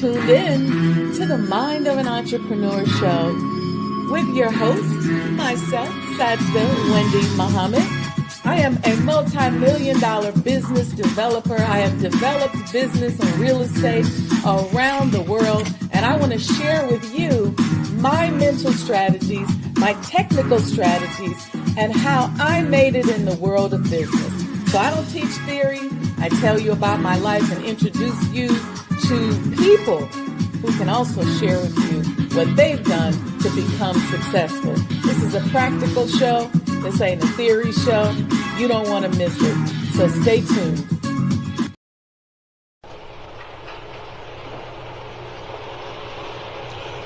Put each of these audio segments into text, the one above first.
tuned in to the Mind of an Entrepreneur show with your host, myself, Sajda Wendy Muhammad. I am a multi-million-dollar business developer. I have developed business and real estate around the world, and I want to share with you my mental strategies, my technical strategies, and how I made it in the world of business. So I don't teach theory. I tell you about my life and introduce you to people who can also share with you what they've done to become successful. This is a practical show. This ain't a theory show. You don't want to miss it. So stay tuned.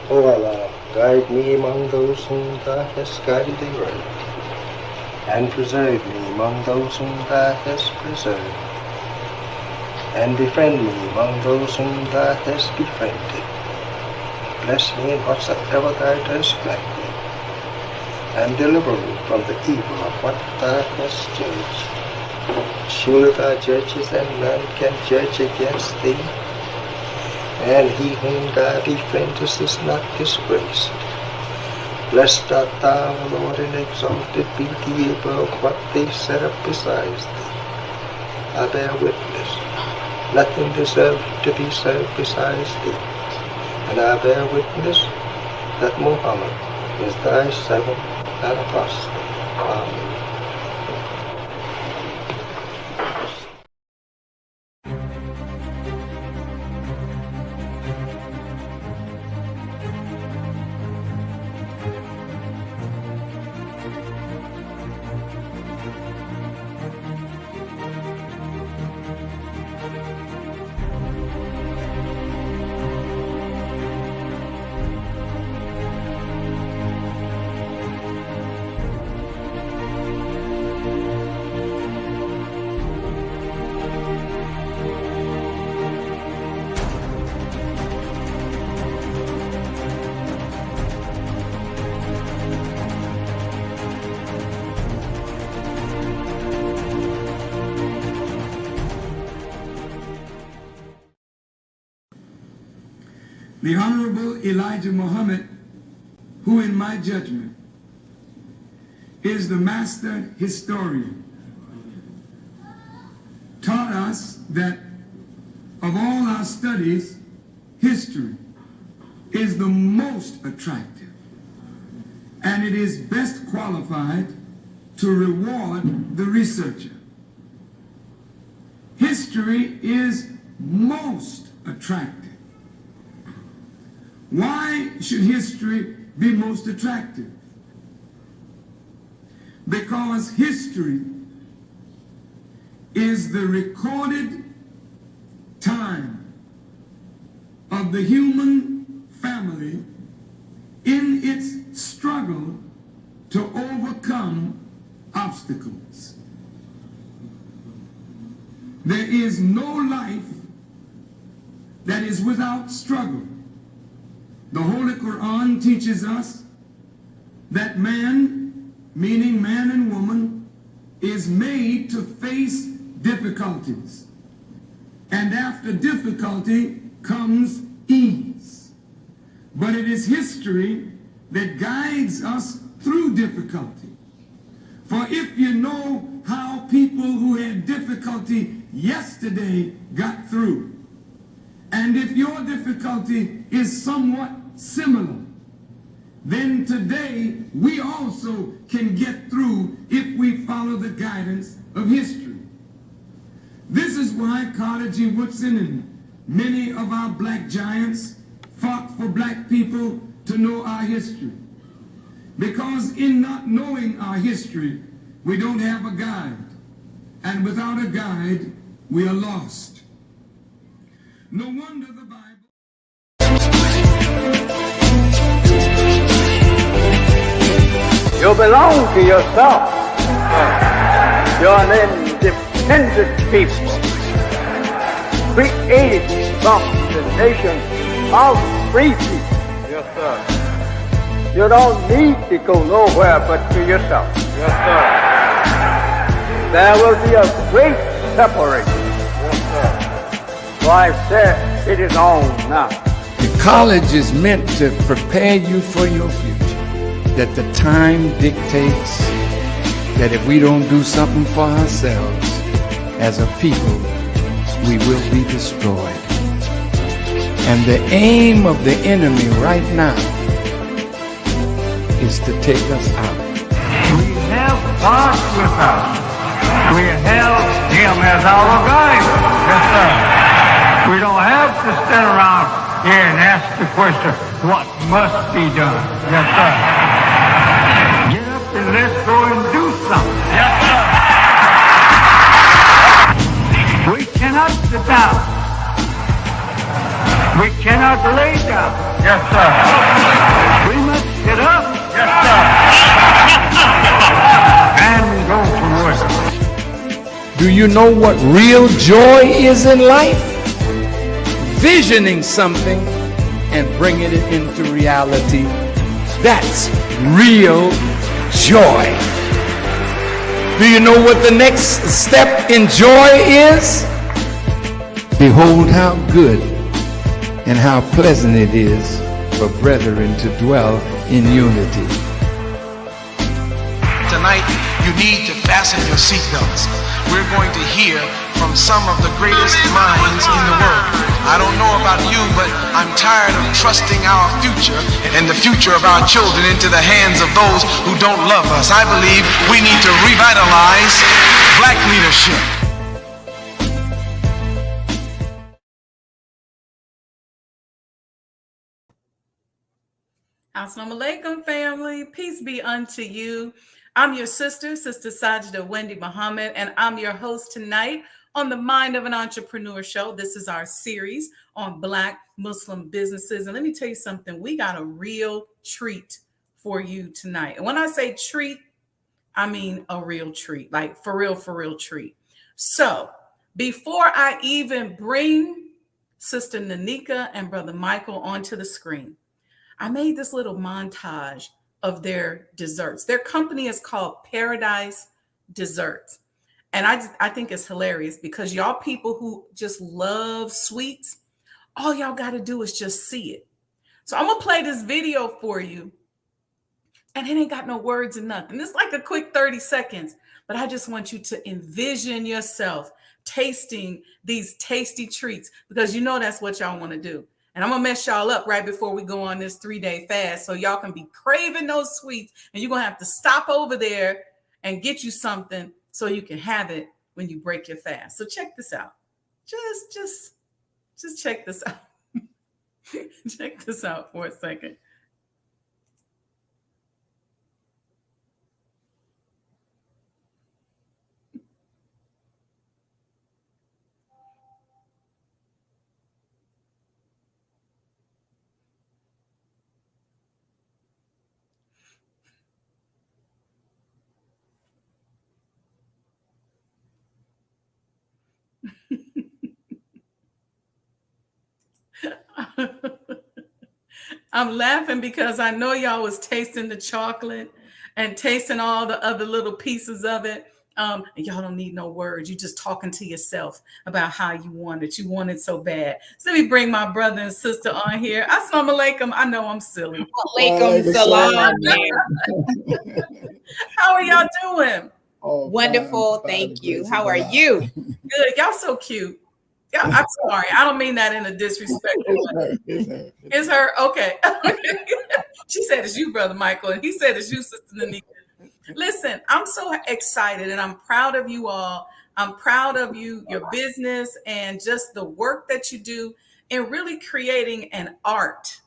O Allah, guide me among those whom Thou hast guided aright, and preserve me among those whom Thou hast preserved, and befriend me among those whom Thou hast befriended. Bless me in whatsoever Thou dost grant me, and deliver me from the evil of what Thou hast judged. Surely Thou judgest, and none can judge against Thee, and he whom Thou befriendest is not disgraced. Blessed art Thou, O Lord, and exalted be Thee above what they set up besides Thee. I bear witness, nothing deserves to be served besides Thee, and I bear witness that Muhammad is Thy servant and apostle. Amen. The Honorable Elijah Muhammad, who in my judgment is the master historian, taught us that of all our studies, history is the most attractive, and it is best qualified to reward the researcher. History is most attractive. Why should history be most attractive? Because history is the recorded time of the human family in its struggle to overcome obstacles. There is no life that is without struggle. The Holy Quran teaches us that man, meaning man and woman, is made to face difficulties. And after difficulty comes ease. But it is history that guides us through difficulty. For if you know how people who had difficulty yesterday got through, and if your difficulty is somewhat similar, then today we also can get through if we follow the guidance of history. This is why Carter G. Woodson and many of our black giants fought for black people to know our history. Because in not knowing our history, we don't have a guide. And without a guide, we are lost. No wonder the Bible... You belong to yourself. You're an independent people, created from the nation of free people. Yes, sir. You don't need to go nowhere but to yourself. Yes, sir. There will be a great separation. Yes, sir. So I said, it is on now. College is meant to prepare you for your future. That the time dictates that if we don't do something for ourselves as a people, we will be destroyed. And the aim of the enemy right now is to take us out. We have God with us. We have Him as our guide. Yes, sir. We don't have to stand around here and ask the question, what must be done? Yes, sir. Get up and let's go and do something. Yes, sir. We cannot sit down. We cannot lay down. Yes, sir. We must get up. Yes, sir. And go to work. Do you know what real joy is in life? Visioning something and bringing it into reality. That's real joy. Do you know what the next step in joy is? Behold how good and how pleasant it is for brethren to dwell in unity. Tonight, you need to fasten your seatbelts. We're going to hear from some of the greatest minds in the world. I don't know about you, but I'm tired of trusting our future and the future of our children into the hands of those who don't love us. I believe we need to revitalize black leadership. Assalamu alaikum, family. Peace be unto you. I'm your sister, Sister Sajda Wendy Muhammad, and I'm your host tonight on the Mind of an Entrepreneur show. This is our series on Black Muslim businesses. And let me tell you something. We got a real treat for you tonight. And when I say treat, I mean a real treat, like for real treat. So before I even bring Sister Nneka and Brother Michael onto the screen, I made this little montage of their desserts. Their company is called Paradise Desserts. And I think it's hilarious because y'all people who just love sweets, all y'all got to do is just see it. So I'm going to play this video for you. And it ain't got no words and nothing. It's like a quick 30 seconds. But I just want you to envision yourself tasting these tasty treats because you know that's what y'all want to do. And I'm going to mess y'all up right before we go on this 3-day fast so y'all can be craving those sweets. And you're going to have to stop over there and get you something so you can have it when you break your fast. So check this out. Just check this out. Check this out for a second. I'm laughing because I know y'all was tasting the chocolate and tasting all the other little pieces of it. And y'all don't need no words. You just talking to yourself about how you want it. You want it so bad. So let me bring my brother and sister on here. Assalamu alaikum. I know I'm silly. Alaikum salam. How are y'all doing? Oh, wonderful. Thank you. How are you? Good. Y'all so cute. Yeah, I'm sorry. I don't mean that in a disrespectful way. It's her. Okay. She said it's you, Brother Michael, and he said it's you, Sister Nneka. Listen, I'm so excited and I'm proud of you all. I'm proud of you, your business, and just the work that you do in really creating an art,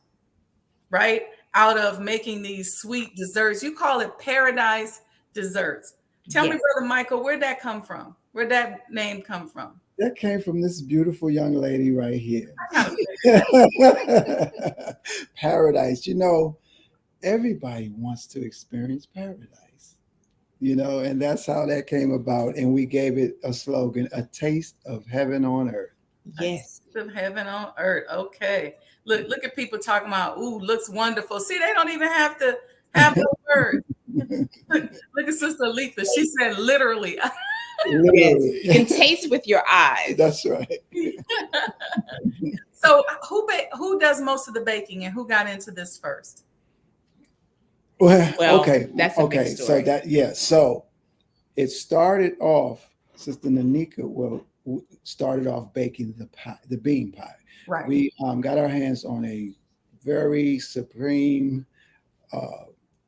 right? Out of making these sweet desserts. You call it Paradise Desserts. Tell me, Brother Michael, where'd that come from? Where'd that name come from? That came from this beautiful young lady right here. Paradise. You know, everybody wants to experience paradise, you know, and that's how that came about. And we gave it a slogan, a taste of heaven on earth. Yes. A taste of heaven on earth. Okay. Look at people talking about, ooh, looks wonderful. See, they don't even have to have the word. Look at Sister Letha. She said literally. Literally. Yes. You can taste with your eyes. That's right. So who does most of the baking, and who got into this first? Well, Well, okay, that's a big okay. So story. so it started off. Sister Nneka started off baking the pie, the bean pie. Right. We got our hands on a very supreme uh,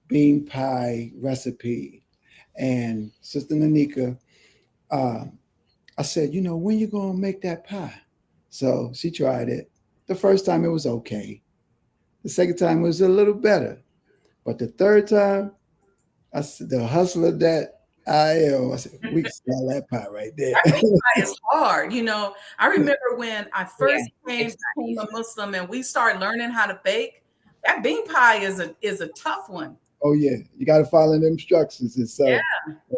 bean pie recipe, and Sister Nneka, uh, I said, when you gonna make that pie? So she tried it. The first time it was okay. The second time it was a little better, but the third time, I said, the hustler that I am, I said, we can smell that pie right there. That bean pie is hard. I remember when I Yeah, first became it's not easy. a Muslim and we started learning how to bake. That bean pie is a tough one. Oh yeah, you got to follow the instructions, and so Yeah.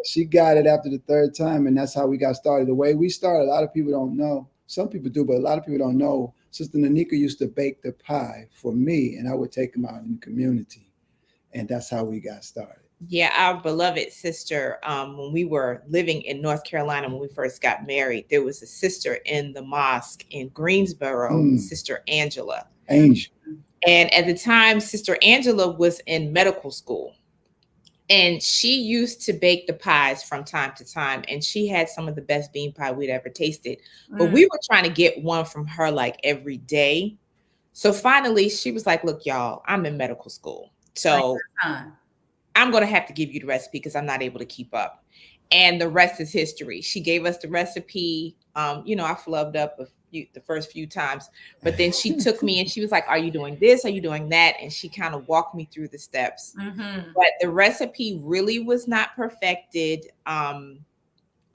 she got it after the third time, and that's how we got started. The way we started, a lot of people don't know. Some people do, but a lot of people don't know. Sister Nneka used to bake the pie for me, and I would take them out in the community, and that's how we got started. Yeah, our beloved sister, when we were living in North Carolina, when we first got married, there was a sister in the mosque in Greensboro, Sister Angela. Angel. And at the time, Sister Angela was in medical school. And she used to bake the pies from time to time. And she had some of the best bean pie we'd ever tasted. But we were trying to get one from her like every day. So finally, she was like, look, y'all, I'm in medical school. So I'm going to have to give you the recipe because I'm not able to keep up. And the rest is history. She gave us the recipe. I flubbed up the first few times, but then she took me and she was like, are you doing this? Are you doing that? And she kind of walked me through the steps. But the recipe really was not perfected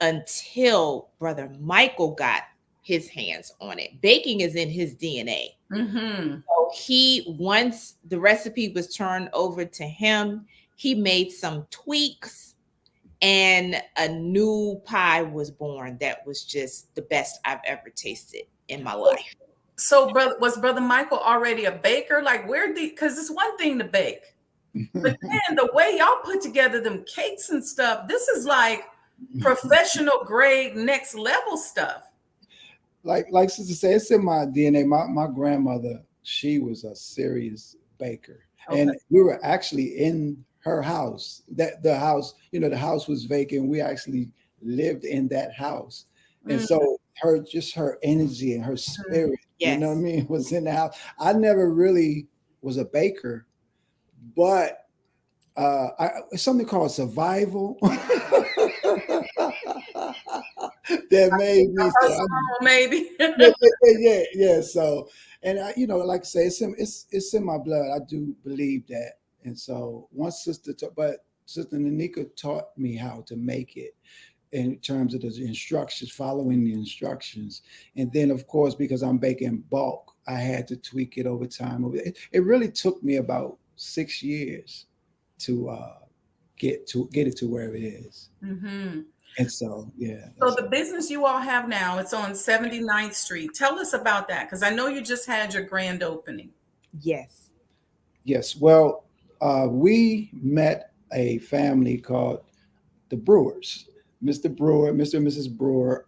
until Brother Michael got his hands on it. Baking is in his DNA. So once the recipe was turned over to him, he made some tweaks and a new pie was born that was just the best I've ever tasted in my life. So was Brother Michael already a baker? Like because it's one thing to bake, but then the way y'all put together them cakes and stuff, this is like professional grade, next level stuff. Like Sister said, it's in my DNA. My grandmother, she was a serious baker. Okay. And we were actually in her house. The house was vacant. We actually lived in that house. And so her energy and her spirit, you know what I mean, was in the house. I never really was a baker, but it's something called survival that made me maybe. yeah. So, and like I say, it's in my blood. I do believe that. And so once Sister Nneka taught me how to make it in terms of the instructions, following the instructions. And then of course, because I'm baking bulk, I had to tweak it over time. It really took me about 6 years to get it to where it is. And so, yeah. So the business you all have now, it's on 79th Street. Tell us about that, because I know you just had your grand opening. Yes. Well, we met a family called the Brewers. Mr. Brewer, Mr. and Mrs. Brewer.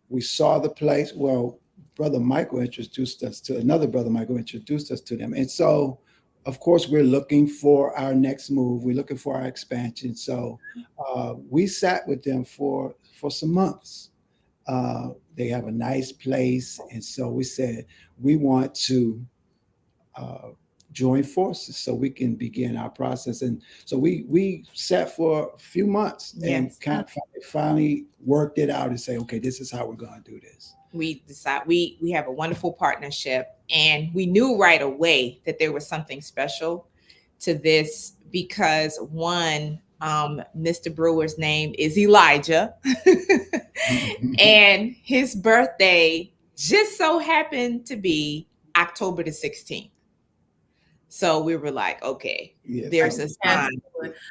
We saw the place. Well, Brother Michael introduced us to another Brother Michael introduced us to them. And so, of course, we're looking for our next move. We're looking for our expansion. So we sat with them for some months. They have a nice place. And so we said, we want to join forces so we can begin our process. And so we sat for a few months and kind of finally worked it out and say, okay, this is how we're going to do this. We decide we have a wonderful partnership, and we knew right away that there was something special to this because one, Mr. Brewer's name is Elijah and his birthday just so happened to be October the 16th. So we were like, okay, there's a sign.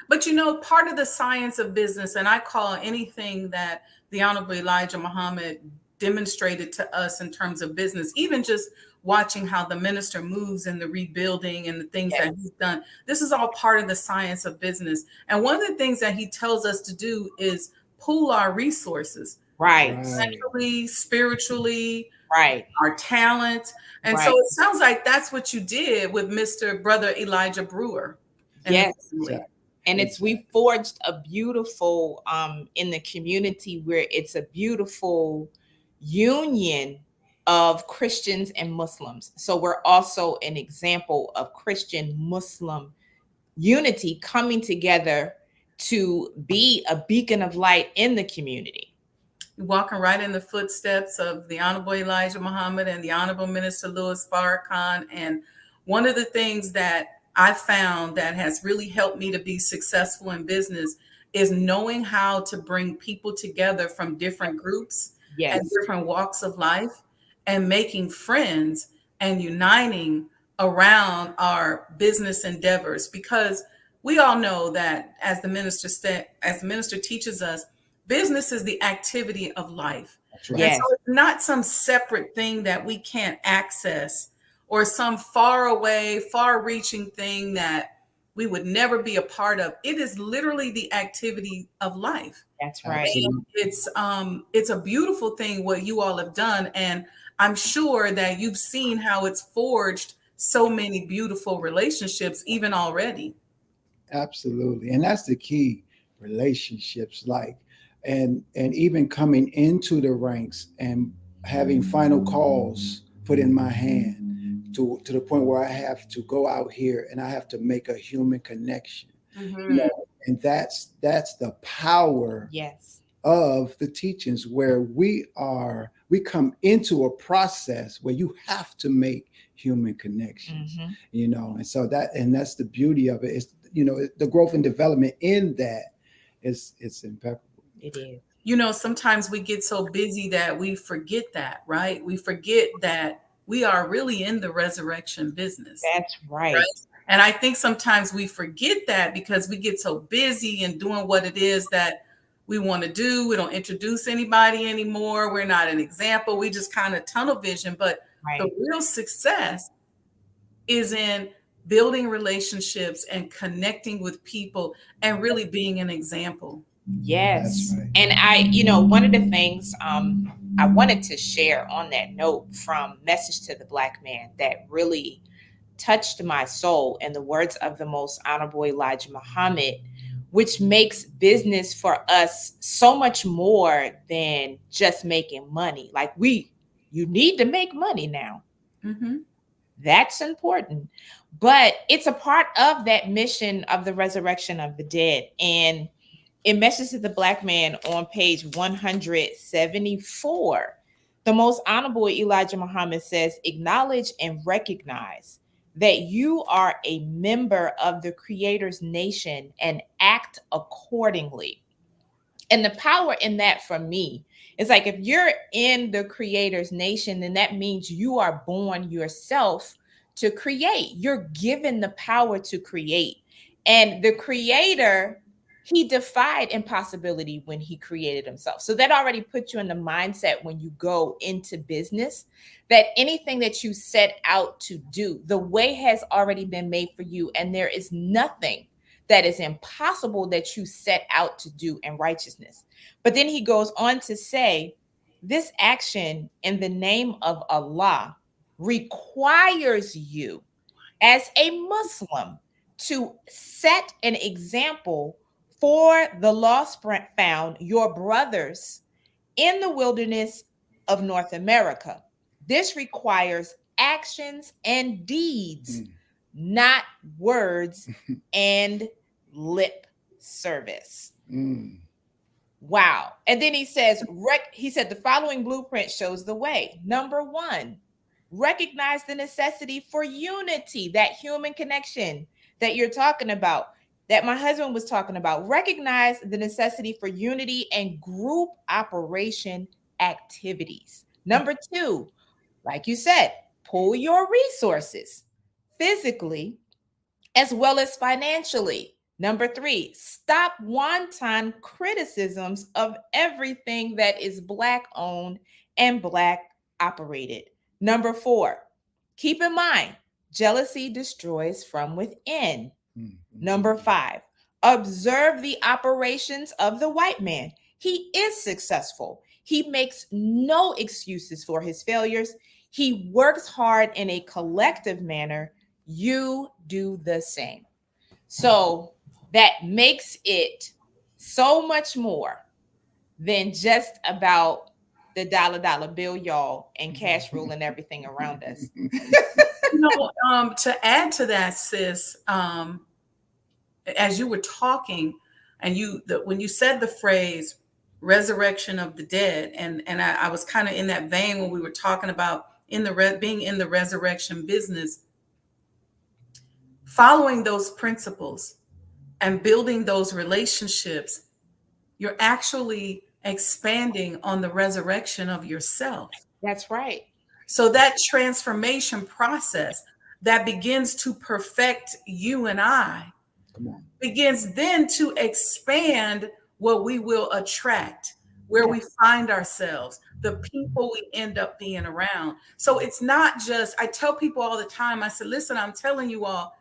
But part of the science of business, and I call anything that the Honorable Elijah Muhammad demonstrated to us in terms of business, even just watching how the minister moves in the rebuilding and the things that he's done. This is all part of the science of business. And one of the things that he tells us to do is pool our resources. Right. Mentally, spiritually, Right. our talent. And so Right. it sounds like that's what you did with Mr. Brother Elijah Brewer and his Yes. family. And we forged a beautiful in the community where it's a beautiful union of Christians and Muslims. So we're also an example of Christian Muslim unity coming together to be a beacon of light in the community. You're walking right in the footsteps of the Honorable Elijah Muhammad and the Honorable Minister Louis Farrakhan. And one of the things that I found that has really helped me to be successful in business is knowing how to bring people together from different groups and Yes. different walks of life and making friends and uniting around our business endeavors. Because we all know that as the minister said, as the minister teaches us, business is the activity of life. That's right. And Yes. so it's not some separate thing that we can't access or some far away, far reaching thing that we would never be a part of. It is literally the activity of life. That's right. Absolutely. It's a beautiful thing what you all have done. And I'm sure that you've seen how it's forged so many beautiful relationships even already. Absolutely. And that's the key, relationships, like, and even coming into the ranks and having final calls put in my hand to the point where I have to go out here and I have to make a human connection. You know, and that's the power Yes. of the teachings, where we come into a process where you have to make human connections. Mhm. You know, and so that's the beauty of it. It's, you know, the growth and development in that it's impeccable. It is. You know, sometimes we get so busy that we forget that, right? We forget that we are really in the resurrection business. That's right. Right. And I think sometimes we forget that because we get so busy and doing what it is that we want to do. We don't introduce anybody anymore. We're not an example. We just kind of tunnel vision. But Right. the real success is in building relationships and connecting with people and really being an example. Yes. That's right. And one of the things I wanted to share on that note from Message to the Black Man that really touched my soul, in the words of the Most Honorable Elijah Muhammad, which makes business for us so much more than just making money. Like you need to make money now. Mm-hmm. That's important. But it's a part of that mission of the resurrection of the dead. And in Message to the Black Man on page 174, the Most Honorable Elijah Muhammad says, acknowledge and recognize that you are a member of the Creator's nation and act accordingly. And the power in that for me is like, if you're in the Creator's nation, then that means you are born yourself to create. You're given the power to create. And the Creator, he defied impossibility when he created himself. So that already puts you in the mindset when you go into business that anything that you set out to do, the way has already been made for you. And there is nothing that is impossible that you set out to do in righteousness. But then he goes on to say, this action in the name of Allah requires you as a Muslim to set an example for the lost found, your brothers in the wilderness of North America. This requires actions and deeds, not words and lip service. Wow. And then he says, the following blueprint shows the way. Number 1, recognize the necessity for unity, that human connection that you're talking about, that my husband was talking about. Recognize the necessity for unity and group operation activities. Number 2, like you said, pool your resources physically as well as financially. Number 3, stop wanton criticisms of everything that is Black owned and Black operated. Number 4, keep in mind, jealousy destroys from within. Number 5, observe the operations of the white man. He is successful. He makes no excuses for his failures. He works hard in a collective manner. You do the same. So that makes it so much more than just about the dollar bill, y'all, and cash ruling everything around us. To add to that, sis, as you were talking, and when you said the phrase "resurrection of the dead," and I was kind of in that vein when we were talking about being in the resurrection business, following those principles and building those relationships, you're actually expanding on the resurrection of yourself. That's right. So that transformation process that begins to perfect you and I begins then to expand what we will attract, where we find ourselves, the people we end up being around. So it's not just, I tell people all the time, I said, listen, I'm telling you all,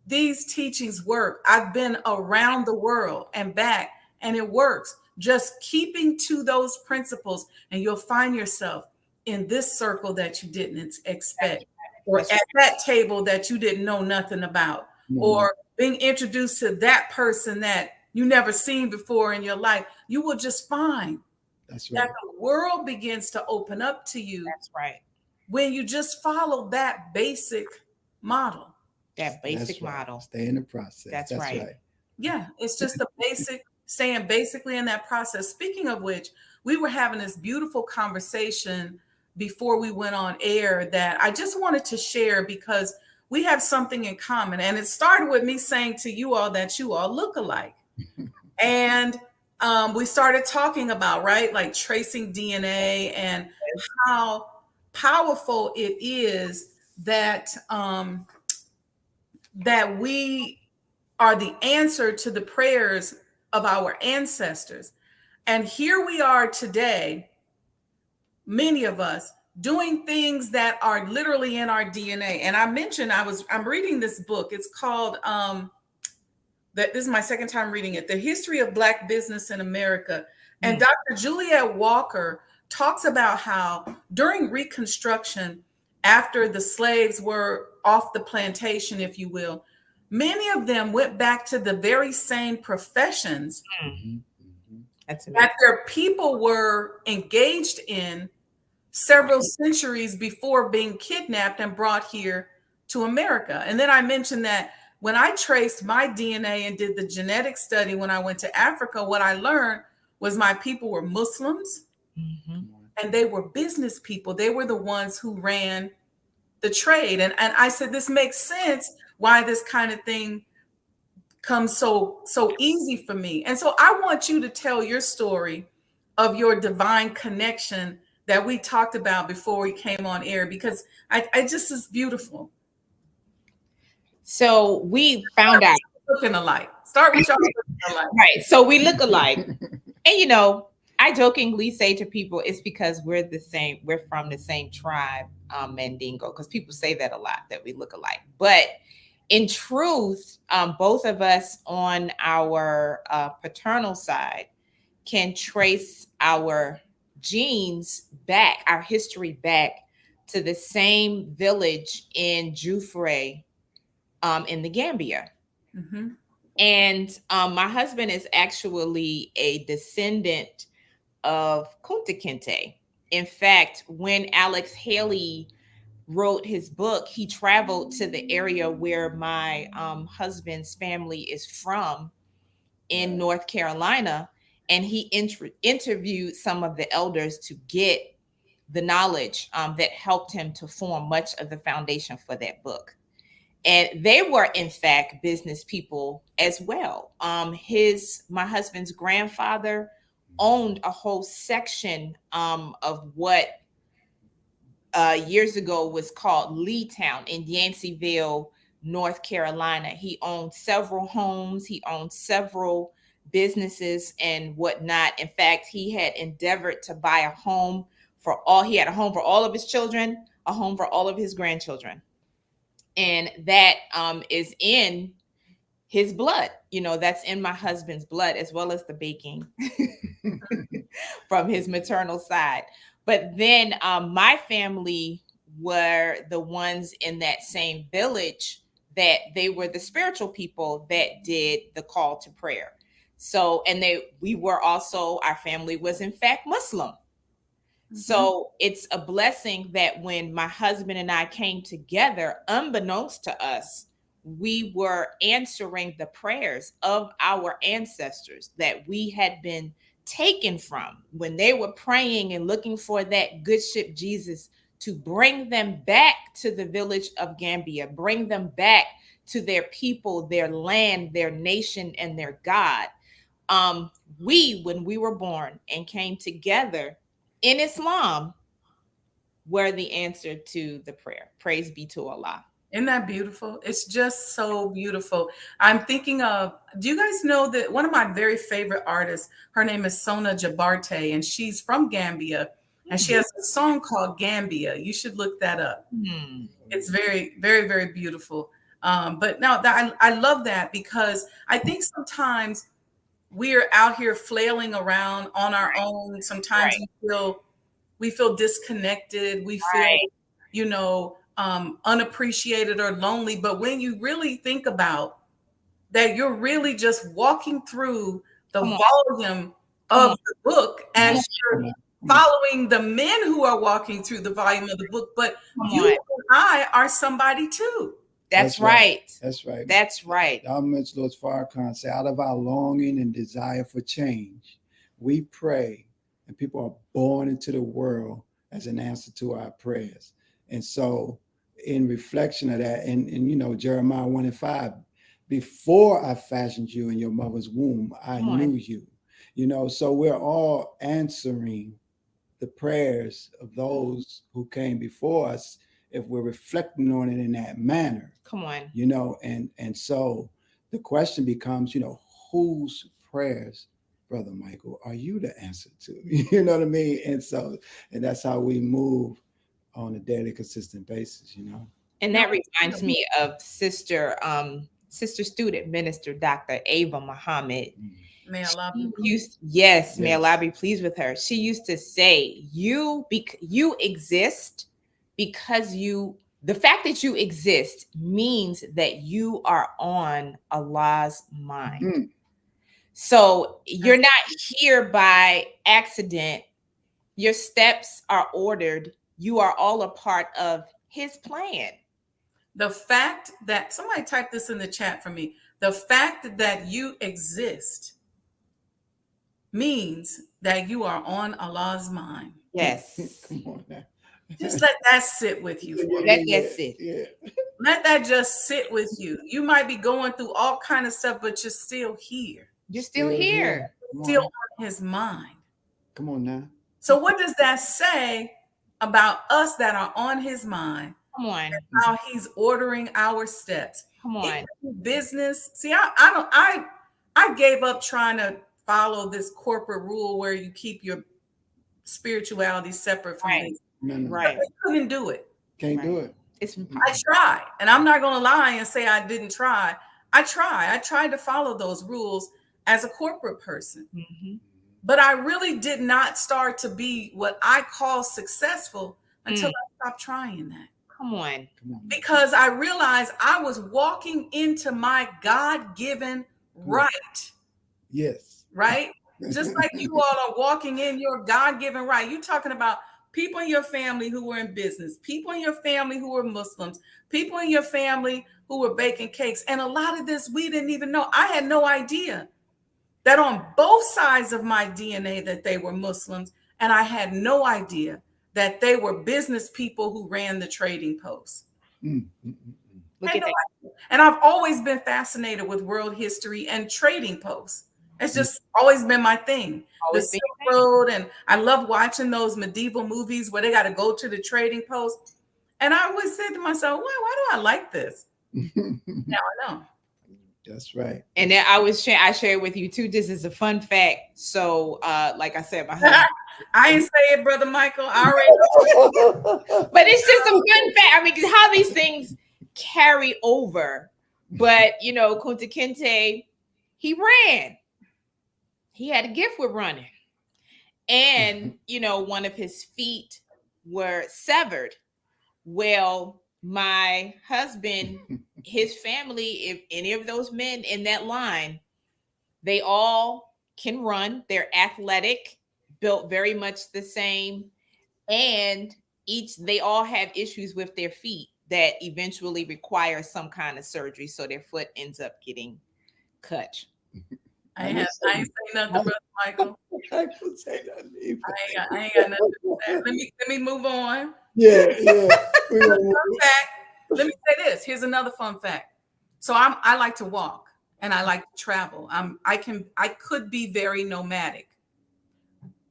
these teachings work. I've been around the world and back, and it works. Just keeping to those principles, and you'll find yourself in this circle that you didn't expect, or at that table that you didn't know nothing about, or being introduced to that person that you never seen before in your life. You will just find that the world begins to open up to you. That's right. When you just follow that basic model. That basic model. Stay in the process. That's right. Yeah, it's just the basic, staying basically in that process. Speaking of which, we were having this beautiful conversation before we went on air that I just wanted to share because we have something in common. And it started with me saying to you all that you all look alike. And we started talking about, right, like tracing DNA and how powerful it is that that we are the answer to the prayers of our ancestors. And here we are today, many of us doing things that are literally in our DNA. And I mentioned I'm reading this book. It's called this is my second time reading it, The History of Black Business in America. And Dr. Juliet Walker talks about how during Reconstruction, after the slaves were off the plantation, if you will, many of them went back to the very same professions that their people were engaged in several centuries before being kidnapped and brought here to America. And then I mentioned that when I traced my DNA and did the genetic study when I went to Africa, what I learned was my people were Muslims and they were business people. They were the ones who ran the trade. And I said, this makes sense why this kind of thing comes so easy for me. And so I want you to tell your story of your divine connection that we talked about before we came on air, because I just is beautiful. So we found out looking alike. Start with y'all looking alike. Right. So we look alike. And I jokingly say to people, it's because we're the same, we're from the same tribe, Mandingo, because people say that a lot, that we look alike. But in truth, both of us on our paternal side can trace our genes back, our history back to the same village in Jufre in the Gambia. And my husband is actually a descendant of Kunta Kinte. In fact, when Alex Haley wrote his book, he traveled to the area where my husband's family is from in North Carolina, and he interviewed some of the elders to get the knowledge that helped him to form much of the foundation for that book. And they were, in fact, business people as well. My husband's grandfather owned a whole section of what years ago was called Leetown in Yanceyville, North Carolina. He owned several homes. He owned several businesses and whatnot. In fact, he had endeavored to buy a home he had a home for all of his children, a home for all of his grandchildren. And that is in his blood. That's in my husband's blood, as well as the baking. from his maternal side. But then my family were the ones in that same village that they were the spiritual people that did the call to prayer. So, and we were also, our family was in fact Muslim. So it's a blessing that when my husband and I came together, unbeknownst to us, we were answering the prayers of our ancestors that we had been taken from when they were praying and looking for that good ship Jesus to bring them back to the village of Gambia, bring them back to their people, their land, their nation, and their God. When we were born and came together in Islam, were the answer to the prayer. Praise be to Allah. Isn't that beautiful? It's just so beautiful. I'm thinking of, do you guys know that one of my very favorite artists, her name is Sona Jabarte, and she's from Gambia, and she has a song called Gambia. You should look that up. It's very, very, very beautiful. But now I love that because I think sometimes we're out here flailing around on our own. Sometimes we feel disconnected. We feel, unappreciated or lonely. But when you really think about that, you're really just walking through the volume of the book as you're following the men who are walking through the volume of the book. But you and I are somebody too. That's right. That's right. That's right. Lord Farrakhan said, out of our longing and desire for change, we pray, and people are born into the world as an answer to our prayers. And so in reflection of that, and Jeremiah 1:5, before I fashioned you in your mother's womb, I knew you. So we're all answering the prayers of those who came before us if we're reflecting on it in that manner. Come on. And so the question becomes, whose prayers, Brother Michael, are you the answer to? You know what I mean? And that's how we move on a daily, consistent basis, And that reminds me of sister student minister, Dr. Nneka Muhammad. May Allah be may Allah be pleased with her. She used to say, you exist because the fact that you exist means that you are on Allah's mind. So you're not here by accident. Your steps are ordered. You are all a part of his plan. The fact that, somebody type this in the chat for me, the fact that you exist means that you are on Allah's mind. Yes. Come on now. Just let that sit with you. Let that sit. Yeah. Let that just sit with you. You might be going through all kind of stuff, but you're still here. You're still here. Still on his mind. Come on now. So what does that say about us that are on his mind? Come on. How he's ordering our steps. Come on. Business. See, I gave up trying to follow this corporate rule where you keep your spirituality separate from this. Right. I couldn't do it. Can't do it. I tried, and I'm not going to lie and say I didn't try. I tried to follow those rules as a corporate person, but I really did not start to be what I call successful until I stopped trying that. Come on. Because I realized I was walking into my God-given right. Yes. Right? Just like you all are walking in your God-given right. You're talking about people in your family who were in business, people in your family who were Muslims, people in your family who were baking cakes. And a lot of this we didn't even know. I had no idea that on both sides of my DNA that they were Muslims. And I had no idea that they were business people who ran the trading posts. Look at that. And I've always been fascinated with world history and trading posts. It's just always been my thing. The Silk Road, and I love watching those medieval movies where they got to go to the trading post. And I always said to myself, why do I like this? Now I know. That's right. And then I shared with you too, just as a fun fact. So like I said, my husband. I ain't say it, Brother Michael. I already know. But it's just some fun fact. I mean, how these things carry over. But Kunta Kinte, he ran. He had a gift with running. and one of his feet were severed. Well, my husband, his family, if any of those men in that line, they all can run. They're athletic, built very much the same, and they all have issues with their feet that eventually require some kind of surgery, so their foot ends up getting cut. I ain't say nothing, Brother Michael. I ain't say nothing either. I ain't got nothing to say. Let me move on. Yeah. Fun fact. Let me say this. Here's another fun fact. So I like to walk and I like to travel. I could be very nomadic,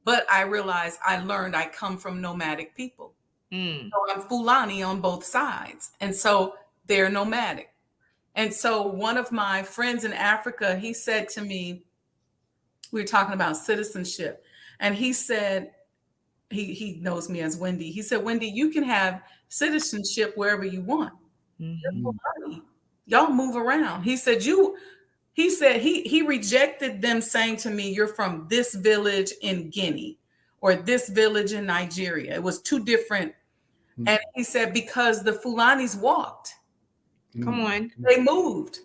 but I realized I come from nomadic people. So I'm Fulani on both sides, and so they're nomadic. And so one of my friends in Africa, he said to me, we were talking about citizenship, and he said, he knows me as Wendy. He said, Wendy, you can have citizenship wherever you want. Y'all move around. He said, he rejected them saying to me, you're from this village in Guinea or this village in Nigeria. It was two different. And he said, because the Fulanis walked. Come on. They moved.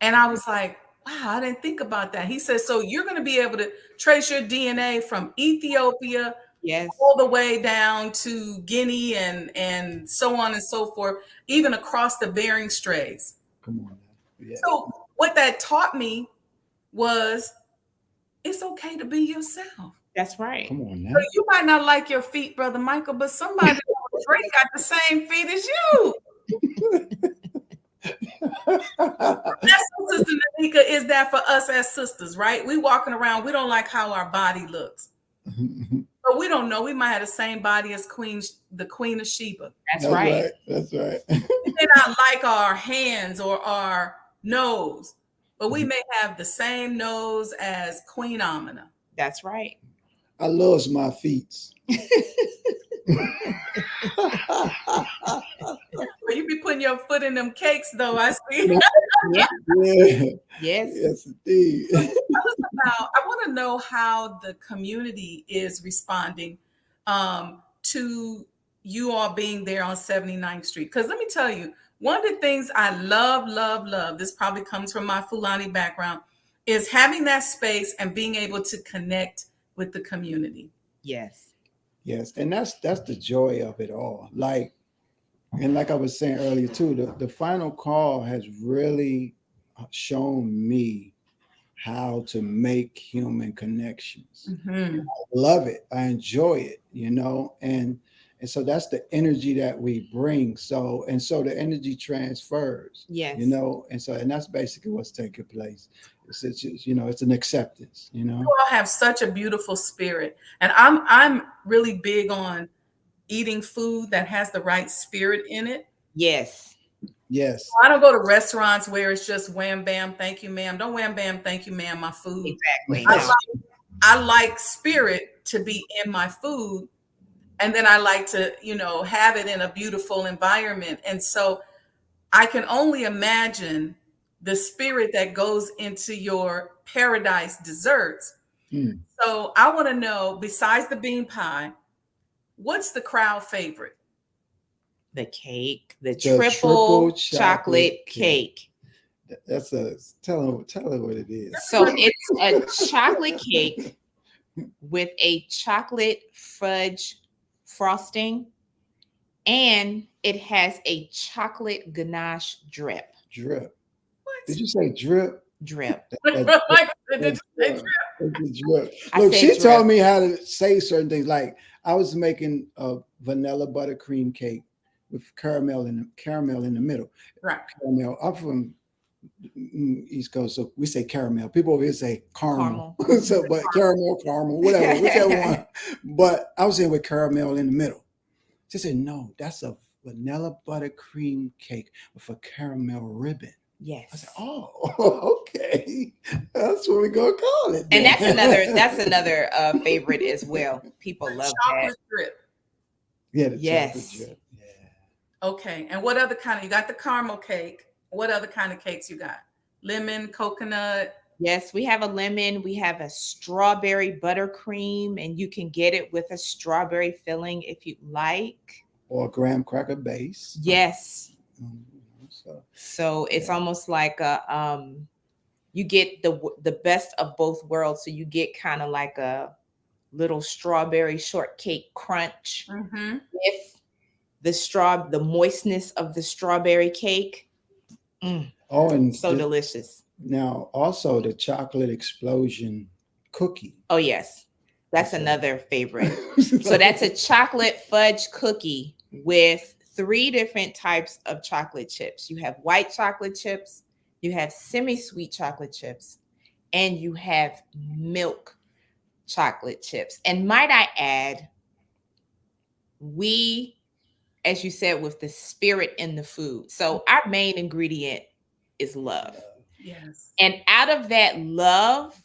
And I was like, wow, I didn't think about that. He said, so you're going to be able to trace your DNA from Ethiopia all the way down to Guinea and so on and so forth, even across the Bering Straits. Come on. Yeah. So what that taught me was it's okay to be yourself. That's right. Come on now. So you might not like your feet, Brother Michael, but somebody on Drake got the same feet as you. That's what Sister Nneka is that for us as sisters, right? We walking around, we don't like how our body looks. But we don't know. We might have the same body as the Queen of Sheba. That's right. That's right. We may not like our hands or our nose, but we may have the same nose as Queen Amina. That's right. I loves my feet. Well, you be putting your foot in them cakes, though. I see. Yeah. Yes, indeed. I want to know how the community is responding to you all being there on 79th Street. Because let me tell you, one of the things I love, this probably comes from my Fulani background, is having that space and being able to connect with the community. Yes. And that's the joy of it all. Like I was saying earlier too, the final call has really shown me how to make human connections. I love it. I enjoy it, and so that's the energy that we bring. So the energy transfers. Yes. And that's basically what's taking place. It's an acceptance. You all have such a beautiful spirit, and I'm really big on eating food that has the right spirit in it. Yes. I don't go to restaurants where it's just wham bam, thank you, ma'am. Don't wham bam, thank you, ma'am. My food. Exactly. I like spirit to be in my food, and then I like to have it in a beautiful environment. And so I can only imagine the spirit that goes into your paradise desserts. So I want to know, besides the bean pie, what's the crowd favorite? The cake, the triple chocolate cake. That's tell her what it is. So it's a chocolate cake with a chocolate fudge frosting, and it has a chocolate ganache drip. Drip. What? Did you say drip? Drip. Drip. Look, she taught me how to say certain things. Like I was making a vanilla buttercream cake with caramel in the middle. Right. Caramel. I'm from East Coast, so we say caramel. People over here say caramel. But caramel, whatever, whichever one. But I was saying with caramel in the middle. She said, no, that's a vanilla buttercream cake with a caramel ribbon. Yes. I said, oh, okay. That's what we're gonna call it. And that's another favorite as well. People love chocolate that. Drip. Yeah, the chocolate drip. Yeah. Okay. And what other kind you got the caramel cake? What other kind of cakes you got? Lemon, coconut? Yes, we have a lemon. We have a strawberry buttercream, and you can get it with a strawberry filling if you like. Or graham cracker base. Yes. Mhm. So So it's almost like you get the best of both worlds. So you get kind of like a little strawberry shortcake crunch with the moistness of the strawberry cake. and So delicious. now also the chocolate explosion cookie. Oh yes. That's another favorite. So that's a chocolate fudge cookie with 3 different types of chocolate chips. You have white chocolate chips, you have semi-sweet chocolate chips, and you have milk chocolate chips. And might I add, we, as you said, with the spirit in the food. So our main ingredient is love. Yes. And out of that love,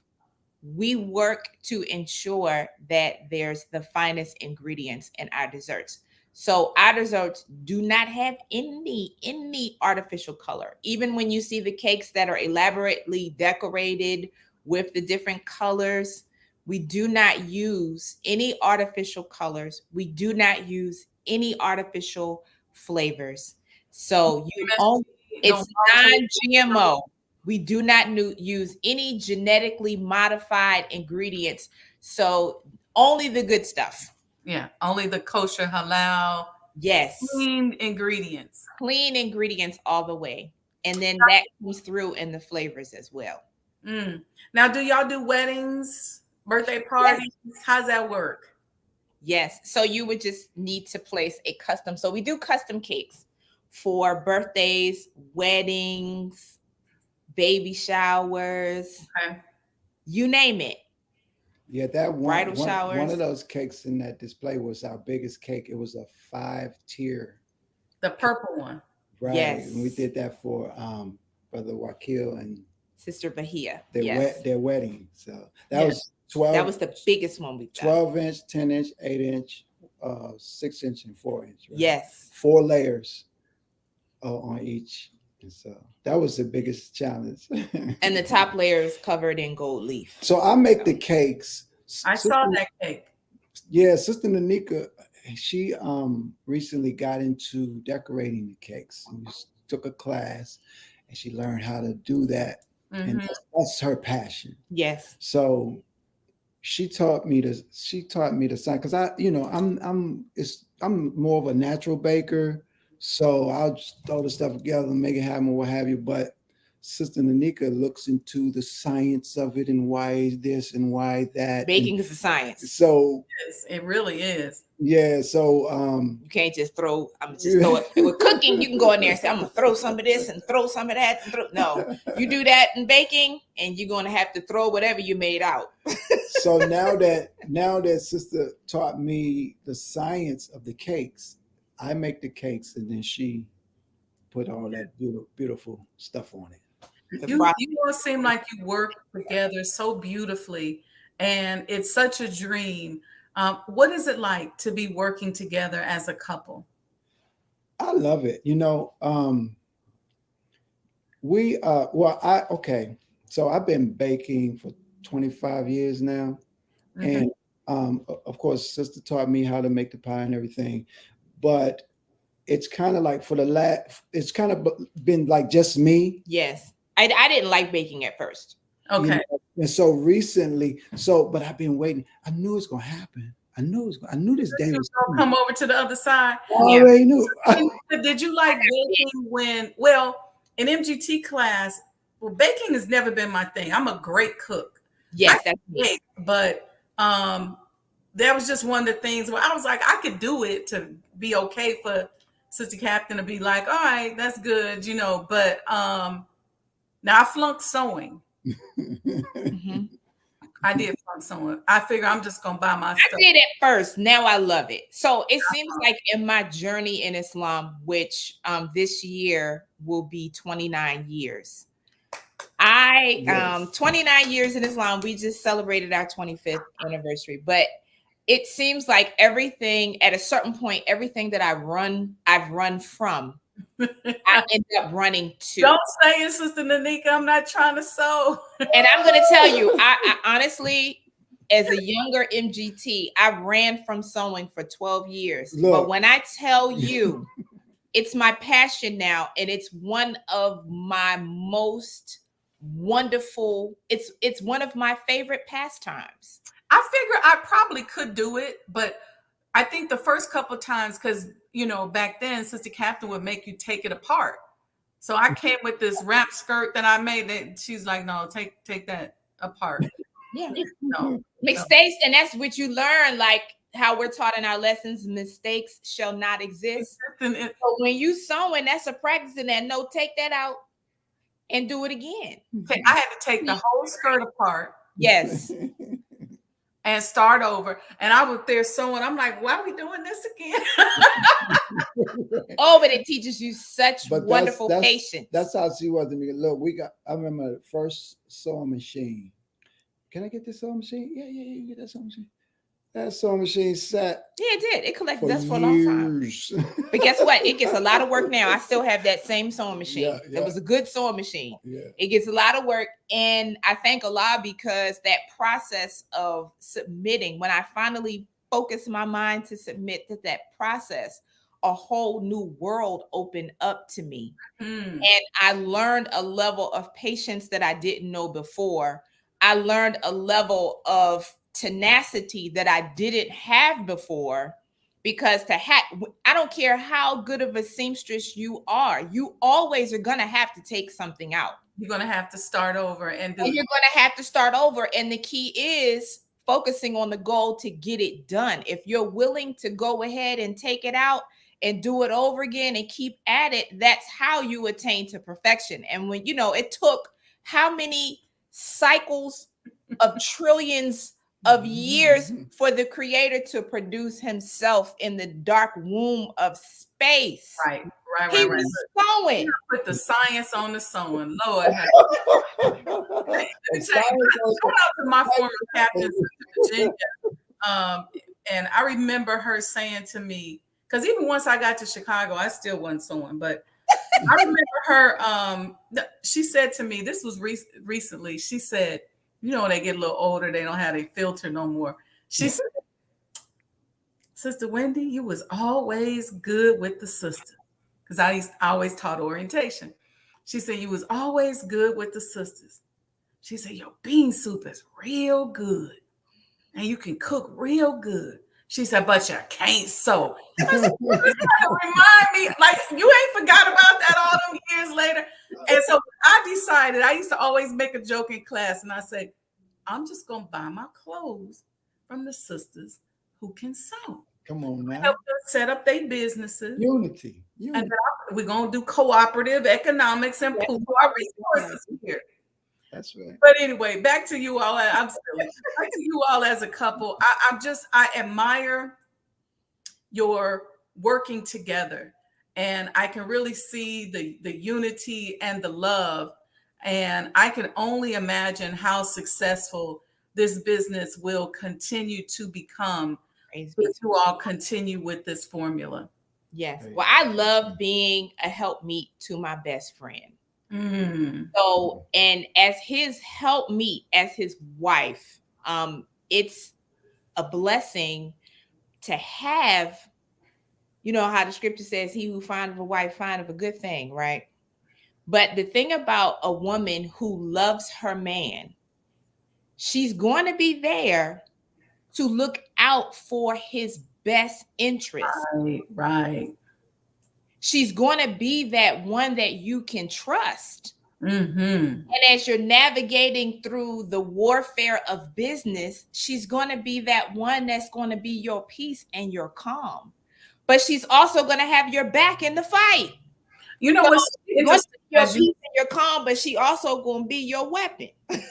we work to ensure that there's the finest ingredients in our desserts. So our desserts do not have any artificial color. Even when you see the cakes that are elaborately decorated with the different colors, we do not use any artificial colors. We do not use any artificial flavors. So it's non-GMO. We do not use any genetically modified ingredients. So only the good stuff. Yeah, only the kosher, halal, Yes. clean ingredients. Clean ingredients all the way. And then that comes through in the flavors as well. Now, do y'all do weddings, birthday parties? Yes. How's that work? Yes. So you would just need to place a custom. So we do custom cakes for birthdays, weddings, baby showers, you name it. Yeah, that bridal showers. One of those cakes in that display was our biggest cake. It was a 5-tier. The purple one. Right. Yes. And we did that for Brother Wakil and Sister Bahia. Their wedding. So that was 12. That was the biggest one we've done. 12-inch, 10-inch, 8-inch, 6-inch, and 4-inch. Right? Yes. 4 layers on each. And so that was the biggest challenge. And the top layer is covered in gold leaf. So I make the cakes. I saw that cake. Yeah, Sister Nneka, she recently got into decorating the cakes. She took a class and she learned how to do that. And that's her passion. Yes. So she taught me to sign, because I'm more of a natural baker. So I'll just throw the stuff together and make it happen or what have you. But Sister Nneka looks into the science of it and why this and why that. Baking is a science. So yes, it really is. Yeah. So you can't just throw. I'm just throw it. With cooking, you can go in there and say, I'm gonna throw some of this and throw some of that. No, you do that in baking, and you're gonna have to throw whatever you made out. So now that Sister taught me the science of the cakes, I make the cakes and then she put all that beautiful stuff on it. You all seem like you work together so beautifully, and it's such a dream. What is it like to be working together as a couple? I love it. So I've been baking for 25 years now. And of course, Sister taught me how to make the pie and everything. But it's kind of like it's kind of been like just me. Yes. I didn't like baking at first. Okay. And so recently, but I've been waiting. I knew it's gonna happen. I knew this day was coming. Come over to the other side. I already knew. Did you like baking in MGT class? Well, baking has never been my thing. I'm a great cook. Yes, that's me. But that was just one of the things where I was like, I could do it to be okay for Sister Captain to be like, all right, that's good, But now I flunked sewing. I did flunk sewing. I figure I'm just gonna buy my stuff. I did it first. Now I love it. So it seems like in my journey in Islam, which this year will be 29 years. 29 years in Islam. We just celebrated our 25th anniversary, but it seems like everything at a certain point, everything that I've run from I end up running 2. Don't say it, Sister Nneka. I'm not trying to sew. And I'm going to tell you, I honestly, as a younger MGT, I ran from sewing for 12 years. Look. But when I tell you, it's my passion now, and it's one of my most wonderful, it's one of my favorite pastimes. I figure I probably could do it, but I think the first couple of times, because back then Sister Captain would make you take it apart. So I came with this wrap skirt that I made. That she's like, no, take that apart. Yeah, No mistakes, and that's what you learn. Like how we're taught in our lessons, mistakes shall not exist. So when you sewing, that's a practice in that. No, take that out and do it again. I had to take the whole skirt apart. Yes. And start over. And I was there sewing. I'm like, why are we doing this again? Oh, but it teaches you such wonderful patience. That's how she was to me. Look, I remember the first sewing machine. Can I get this sewing machine? Yeah, you get that sewing machine. That sewing machine sat. Yeah, it did. It collected dust for a long time. But guess what? It gets a lot of work now. I still have that same sewing machine. Yeah. It was a good sewing machine. Yeah. It gets a lot of work. And I thank Allah because that process of submitting, when I finally focused my mind to submit to that process, a whole new world opened up to me. And I learned a level of patience that I didn't know before. I learned a level of tenacity that I didn't have before, because I don't care how good of a seamstress you always are going to have to take something out. You're going to have to start over and you're going to have to start over. And the key is focusing on the goal to get it done. If you're willing to go ahead and take it out and do it over again and keep at it, that's how you attain to perfection. And when, it took how many cycles of trillions of years for the creator to produce himself in the dark womb of space. Right. He was sewing. Put the science on the sewing. Lord. Shout out to my former captain, Virginia. And I remember her saying to me, because even once I got to Chicago, I still wasn't sewing, but I remember her, she said to me, this was recently, she said, when they get a little older, they don't have a filter no more. She said, Sister Wendy, you was always good with the sisters. Because I always taught orientation. She said, you was always good with the sisters. She said, your bean soup is real good. And you can cook real good. She said, but you can't sew. I said, remind me, like, you ain't forgot about that all them years later. And so I decided, I used to always make a joke in class, and I said, I'm just going to buy my clothes from the sisters who can sew. Come on, man. Help them set up their businesses. Unity. And then we're going to do cooperative economics and pool our resources here. That's right. But anyway, back to you all. I'm silly. Back to you all as a couple. I admire your working together, and I can really see the unity and the love. And I can only imagine how successful this business will continue to become if you all continue with this formula. Yes. Well, I love being a helpmeet to my best friend. So, and as his helpmeet, as his wife, it's a blessing to have, how the scripture says, he who findeth a wife findeth a good thing, right? But the thing about a woman who loves her man, she's going to be there to look out for his best interest. Right. She's going to be that one that you can trust. And as you're navigating through the warfare of business, she's going to be that one that's going to be your peace and your calm. But she's also going to have your back in the fight. What's interesting? Your peace and your calm, but she also going to be your weapon. I'm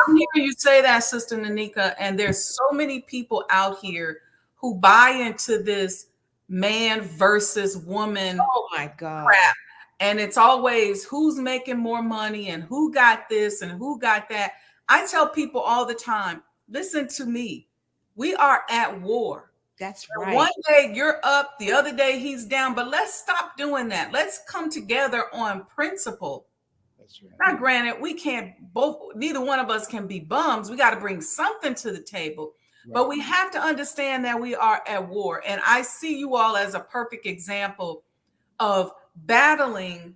hearing you say that, Sister Nneka, and there's so many people out here who buy into this man versus woman. Oh my God. Crap. And it's always who's making more money and who got this and who got that. I tell people all the time, listen to me. We are at war. That's And right. one day you're up, the other day he's down, but let's stop doing that. Let's come together on principle. That's right. Now, granted, we can't neither one of us can be bums. We got to bring something to the table. Right. But we have to understand that we are at war. And I see you all as a perfect example of battling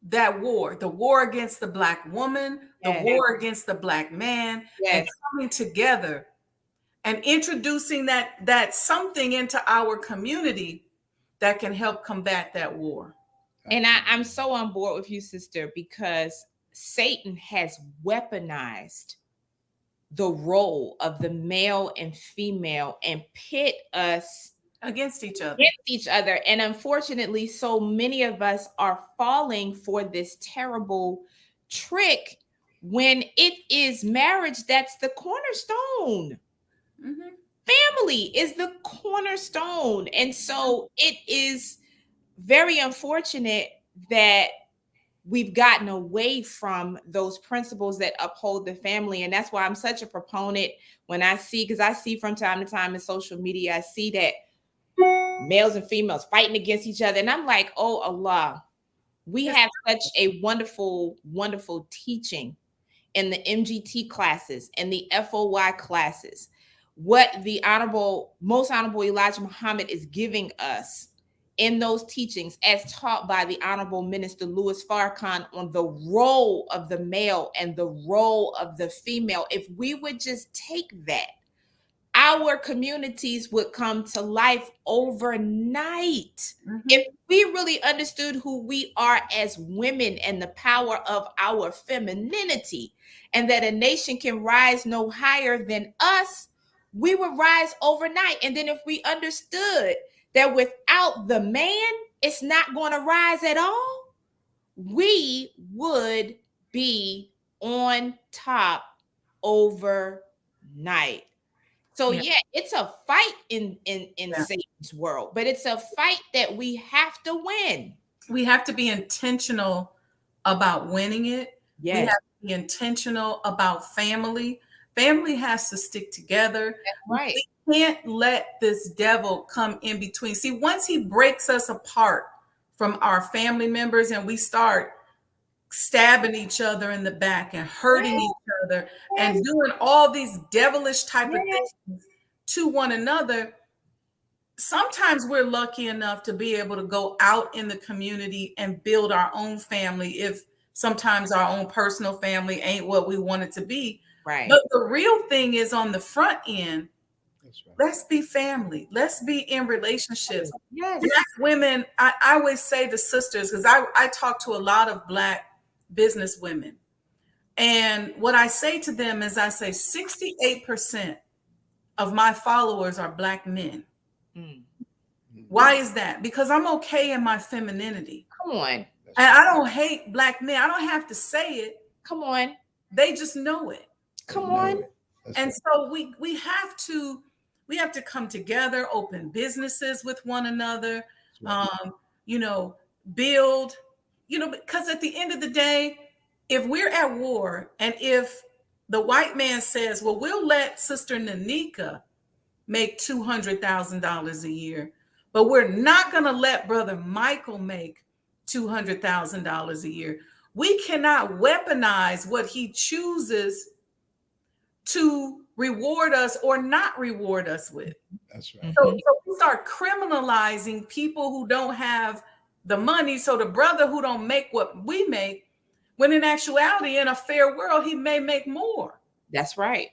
that war, the war against the Black woman, the Yes. war against the Black man, and Yes. coming together and introducing that something into our community that can help combat that war. And I'm so on board with you, sister, because Satan has weaponized the role of the male and female and pit us Against each other. against each other. And unfortunately, so many of us are falling for this terrible trick when it is marriage that's the cornerstone. Mhm. Family is the cornerstone. And so it is very unfortunate that we've gotten away from those principles that uphold the family. And that's why I'm such a proponent when I see, because I see from time to time in social media, I see that males and females fighting against each other. And I'm like, oh, Allah, we have such a wonderful, wonderful teaching in the MGT classes and the FOY classes. What the most honorable Elijah Muhammad is giving us in those teachings as taught by the Honorable Minister Louis Farrakhan on the role of the male and the role of the female. If we would just take that, our communities would come to life overnight. Mhm. If we really understood who we are as women and the power of our femininity, and that a nation can rise no higher than us, we would rise overnight. And then if we understood that without the man, it's not going to rise at all, we would be on top overnight. So yeah, it's a fight in Satan's world, but it's a fight that we have to win. We have to be intentional about winning it. Yes. We have to be intentional about family. Family has to stick together. That's right. We can't let this devil come in between. See, once he breaks us apart from our family members and we start stabbing each other in the back and hurting each other and doing all these devilish type of things to one another, sometimes we're lucky enough to be able to go out in the community and build our own family if sometimes our own personal family ain't what we want it to be. Right. But the real thing is on the front end, That's right. let's be family. Let's be in relationships. Yes. Black women, I always say to sisters, because I talk to a lot of Black business women. And what I say to them is I say 68% of my followers are Black men. Mm. Why is that? Because I'm okay in my femininity. Come on. And I don't hate Black men. I don't have to say it. Come on. They just know it. Come on. And so we have to come together, open businesses with one another, build, because at the end of the day, if we're at war and if the white man says, well, we'll let Sister Nneka make $200,000 a year, but we're not going to let Brother Michael make $200,000 a year. We cannot weaponize what he chooses to reward us or not reward us with. That's right. So we start criminalizing people who don't have the money. So the brother who don't make what we make, when in actuality, in a fair world, he may make more. That's right.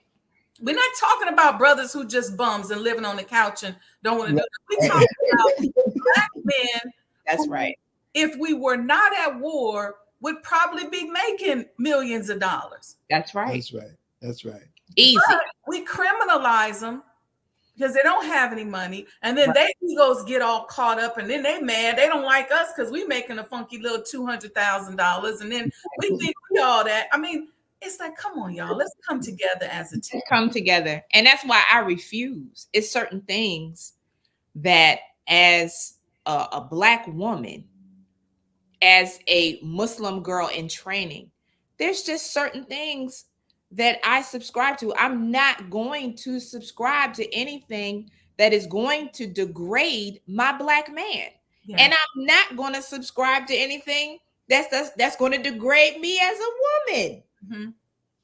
We're not talking about brothers who just bums and living on the couch and don't want to do it. We're talking about Black men. That's who, right. if we were not at war, would probably be making millions of dollars. That's right. That's right. That's right. Easy. But we criminalize them because they don't have any money. And then their egos get all caught up and then they mad. They don't like us because we making a funky little $200,000. And then we think we all that. I mean, it's like, come on, y'all. Let's come together as a team. Come together. And that's why I refuse. It's certain things that as a Black woman, as a Muslim girl in training, there's just certain things that I subscribe to. I'm not going to subscribe to anything that is going to degrade my Black man. Yeah. And I'm not going to subscribe to anything that's going to degrade me as a woman. Mm-hmm.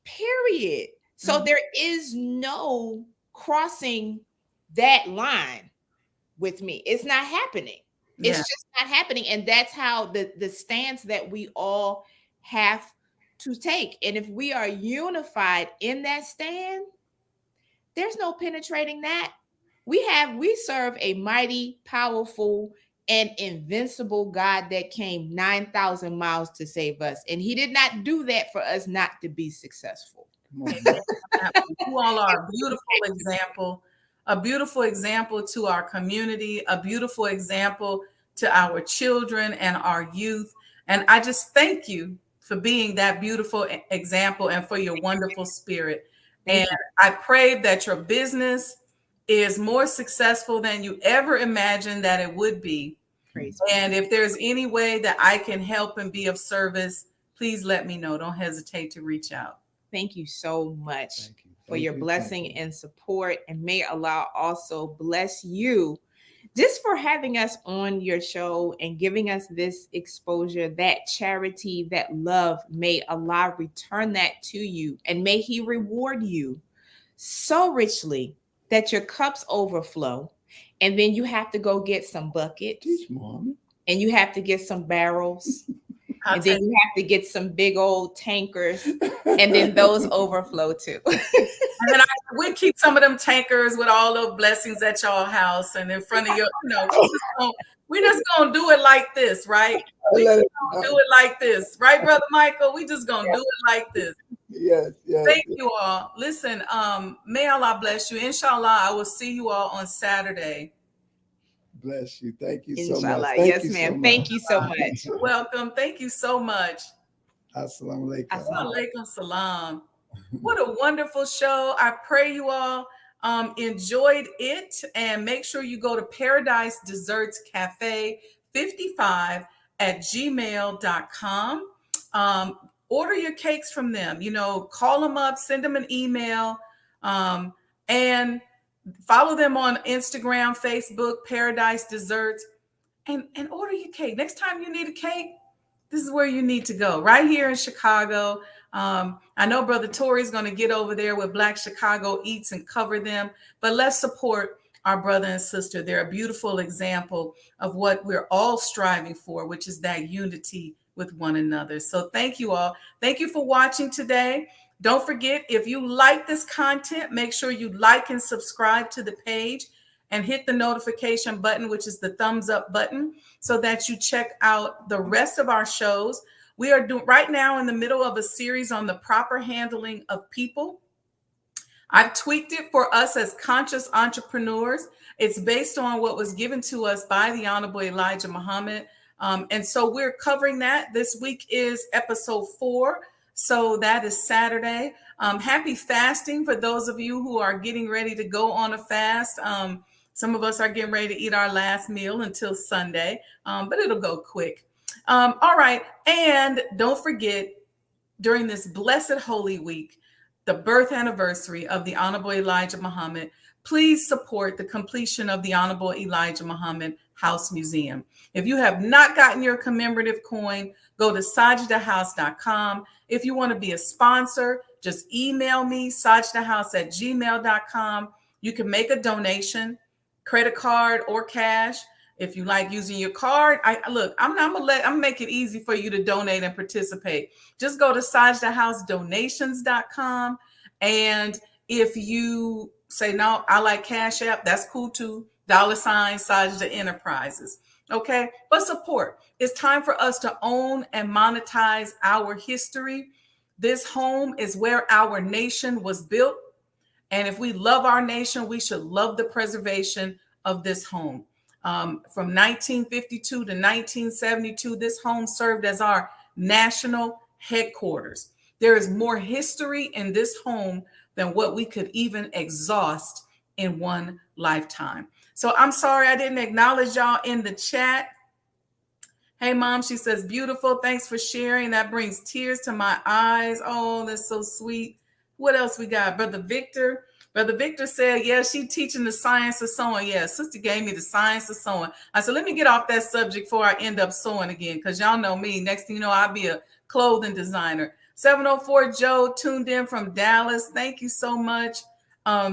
Period. So Mhm. there is no crossing that line with me. It's not happening. Yeah. It's just not happening. And that's how the stance that we all have to take. And if we are unified in that stand, there's no penetrating that. We serve a mighty, powerful, and invincible God that came 9,000 miles to save us. And he did not do that for us not to be successful. You all are a beautiful example to our community, a beautiful example to our children and our youth. And I just thank you for being that beautiful example and for your wonderful spirit. Thank And you. I pray that your business is more successful than you ever imagined that it would be. Praise And if there's any way that I can help and be of service, please let me know. Don't hesitate to reach out. Thank you so much Thank you. for Thank your you. blessing Thank you. and support. And may Allah also bless you just for having us on your show and giving us this exposure, that charity, that love. May Allah return that to you, and may he reward you so richly that your cups overflow. And then you have to go get some buckets, Teach, Mom. and you have to get some barrels, and then you have to get some big old tankers, and then those overflow too. And then we keep some of them tankers with all the blessings at y'all house and in front of your, we just gonna do it like this, right? We just gonna do it like this, right, Brother Michael? We just gonna do it like this. Yes, yes. Thank you all. Listen, may Allah bless you. Inshallah, I will see you all on Saturday. Bless you. Thank you so Inshallah. much. Thank Yes, you ma'am. so Thank much. you so much. You're welcome. Thank you so much. Assalamu alaikum. Assalamu Alaikum salam. What a wonderful show. I pray you all enjoyed it, and make sure you go to Paradise Desserts Cafe 55 at gmail.com. Order your cakes from them. Call them up, send them an email, and follow them on Instagram, Facebook, Paradise Desserts, and order your cake. Next time you need a cake, this is where you need to go, right here in Chicago. I know Brother Tori's going to get over there with Black Chicago Eats and cover them, but let's support our brother and sister. They're a beautiful example of what we're all striving for, which is that unity with one another. So thank you all. Thank you for watching today. Don't forget, if you like this content, make sure you like and subscribe to the page and hit the notification button, which is the thumbs up button, so that you check out the rest of our shows. We are right now in the middle of a series on the proper handling of people. I've tweaked it for us as conscious entrepreneurs. It's based on what was given to us by the Honorable Elijah Muhammad. And so we're covering that. This week is episode 4. So that is Saturday. Happy fasting for those of you who are getting ready to go on a fast. Some of us are getting ready to eat our last meal until Sunday, but it'll go quick. All right. And don't forget, during this blessed Holy Week, the birth anniversary of the Honorable Elijah Muhammad, please support the completion of the Honorable Elijah Muhammad House Museum. If you have not gotten your commemorative coin, go to sajdahouse.com. If you want to be a sponsor, just email me, sajdahouse@gmail.com. You can make a donation, credit card or cash. If you like using your card, I'm gonna make it easy for you to donate and participate. Just go to sajdaHouseDonations.com. And if you say, no, I like Cash App, that's cool too. $ Sajda Enterprises. Okay, but support. It's time for us to own and monetize our history. This home is where our nation was built. And if we love our nation, we should love the preservation of this home. From 1952 to 1972, this home served as our national headquarters. There is more history in this home than what we could even exhaust in one lifetime. So I'm sorry I didn't acknowledge y'all in the chat. Hey, Mom, she says, beautiful. Thanks for sharing. That brings tears to my eyes. Oh, that's so sweet. What else we got? Brother Victor Brother Victor said, yeah, she teaching the science of sewing. Yeah, sister gave me the science of sewing. I said, let me get off that subject before I end up sewing again, because y'all know me. Next thing you know, I'll be a clothing designer. 704 Joe tuned in from Dallas. Thank you so much.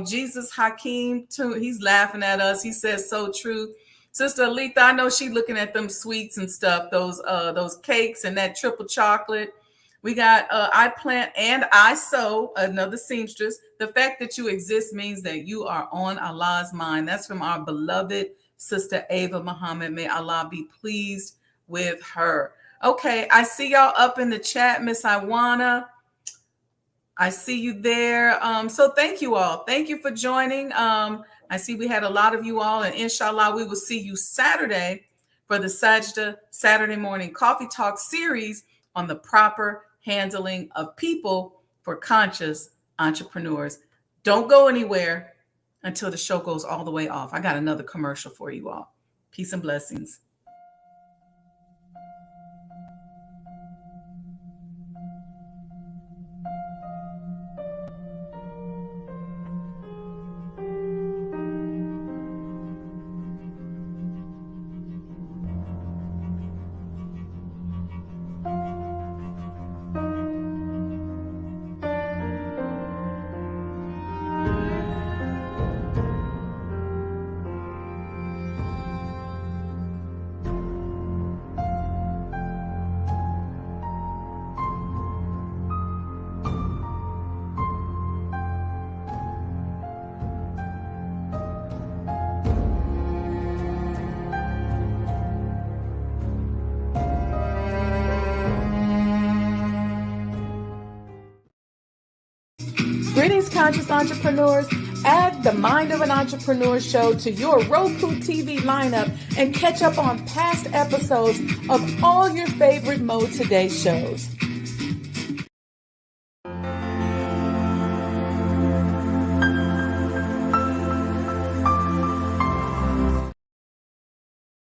Jesus Hakeem, he's laughing at us. He says, so true. Sister Aletha, I know she looking at them sweets and stuff, those cakes and that triple chocolate. We got I plant and I sow, another seamstress. The fact that you exist means that you are on Allah's mind. That's from our beloved Sister Nneka Muhammad. May Allah be pleased with her. Okay, I see y'all up in the chat, Miss Iwana. I see you there. So thank you all. Thank you for joining. I see we had a lot of you all, and inshallah, we will see you Saturday for the Sajda Saturday Morning Coffee Talk series on the proper handling of people for conscious entrepreneurs. Don't go anywhere until the show goes all the way off. I got another commercial for you all. Peace and blessings. Greetings, conscious entrepreneurs. Add the Mind of an Entrepreneur show to your Roku TV lineup and catch up on past episodes of all your favorite Mo Today shows.